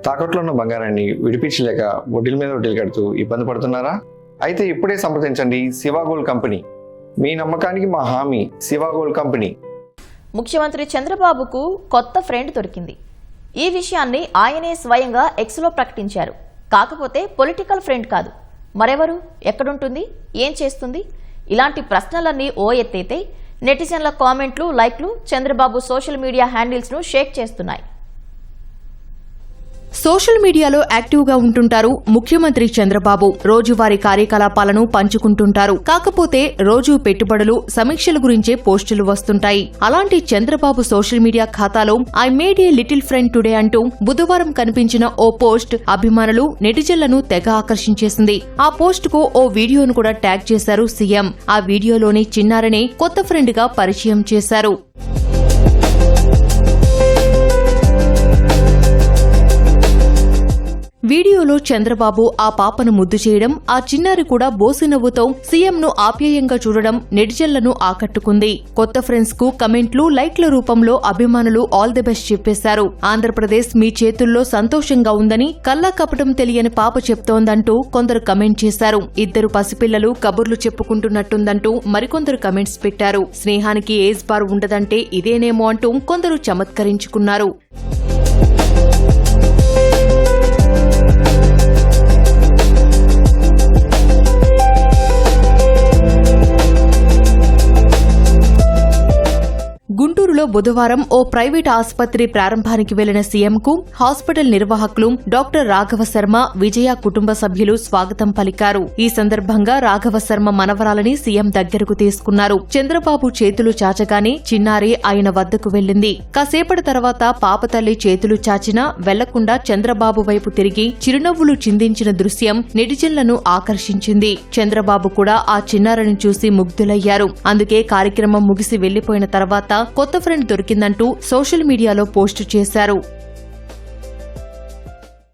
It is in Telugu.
తాకట్లో ఉన్న బంగారాన్ని విడిపించలేక వడ్డీల మీద వడ్డీలు కడుతూ ఇబ్బంది పడుతున్నారా? అయితే ఇప్పుడే సంప్రదించండి శివ గోల్డ్ కంపెనీ. మీ నమ్మకానికి మా హామీ శివ గోల్డ్ కంపెనీ. ముఖ్యమంత్రి చంద్రబాబుకు కొత్త ఫ్రెండ్ దొరికింది. ఈ విషయాన్ని ఆయనే స్వయంగా ఎక్స్లో ప్రకటించారు. కాకపోతే పొలిటికల్ ఫ్రెండ్ కాదు, మరెవరు, ఎక్కడుంటుంది, ఏం చేస్తుంది? ఇలాంటి ప్రశ్నలన్నీ ఓ ఎత్తైతే నెటిజన్ల కామెంట్లు, లైక్లు చంద్రబాబు సోషల్ మీడియా హ్యాండిల్స్ ను షేక్ చేస్తున్నాయి. సోషల్ మీడియాలో యాక్టివ్గా ఉంటుంటారు ముఖ్యమంత్రి చంద్రబాబు. రోజువారీ కార్యకలాపాలను పంచుకుంటుంటారు. కాకపోతే రోజు పెట్టుబడులు, సమీక్షల గురించే పోస్టులు వస్తుంటాయి. అలాంటి చంద్రబాబు సోషల్ మీడియా ఖాతాలో I made a little friend today అంటూ బుధవారం కనిపించిన ఓ పోస్ట్ అభిమానులు, నెటిజన్లను తెగ ఆకర్షించేసింది. ఆ పోస్ట్ కు ఓ వీడియోను కూడా ట్యాగ్ చేశారు సీఎం. ఆ వీడియోలోని చిన్నారనే కొత్త ఫ్రెండ్ గా పరిచయం చేశారు. వీడియోలో చంద్రబాబు ఆ పాపను ముద్దు చేయడం, ఆ చిన్నారి కూడా బోసినవ్వుతో సీఎంను ఆప్యాయంగా చూడడం నెటిజన్లను ఆకట్టుకుంది. కొత్త ఫ్రెండ్స్ కు కమెంట్లు, లైక్ల రూపంలో అభిమానులు ఆల్ ది బెస్ట్ చెప్పేశారు. ఆంధ్రప్రదేశ్ మీ చేతుల్లో సంతోషంగా ఉందని కల్లా కపటం తెలియని పాప చెప్తోందంటూ కొందరు కమెంట్ చేశారు. ఇద్దరు పసిపిల్లలు కబుర్లు చెప్పుకుంటున్నట్టుందంటూ మరికొందరు కమెంట్స్ పెట్టారు. స్నేహానికి ఏజ్ బార్ ఉండదంటే ఇదేనేమో అంటూ కొందరు చమత్కరించుకున్నారు. గుంటూరులో బుధవారం ఓ ప్రైవేట్ ఆసుపత్రి ప్రారంభానికి వెళ్లిన సీఎంకు హాస్పిటల్ నిర్వాహకులు డాక్టర్ రాఘవ శర్మ, విజయ కుటుంబ సభ్యులు స్వాగతం పలికారు. ఈ సందర్భంగా రాఘవ శర్మ మనవరాలని సీఎం దగ్గరకు తీసుకున్నారు. చంద్రబాబు చేతులు చాచగానే చిన్నారి ఆయన వద్దకు వెళ్లింది. కాసేపటి తర్వాత పాప తల్లి చేతులు చాచినా వెళ్లకుండా చంద్రబాబు వైపు తిరిగి చిరునవ్వులు చిందించిన దృశ్యం నెటిజన్లను ఆకర్షించింది. చంద్రబాబు కూడా ఆ చిన్నారిని చూసి ముగ్ధులయ్యారు. అందుకే కార్యక్రమం ముగిసి వెళ్లిపోయిన తర్వాత కొత్త ఫ్రెండ్ దొరికిందంటూ సోషల్ మీడియాలో పోస్టు చేశారు.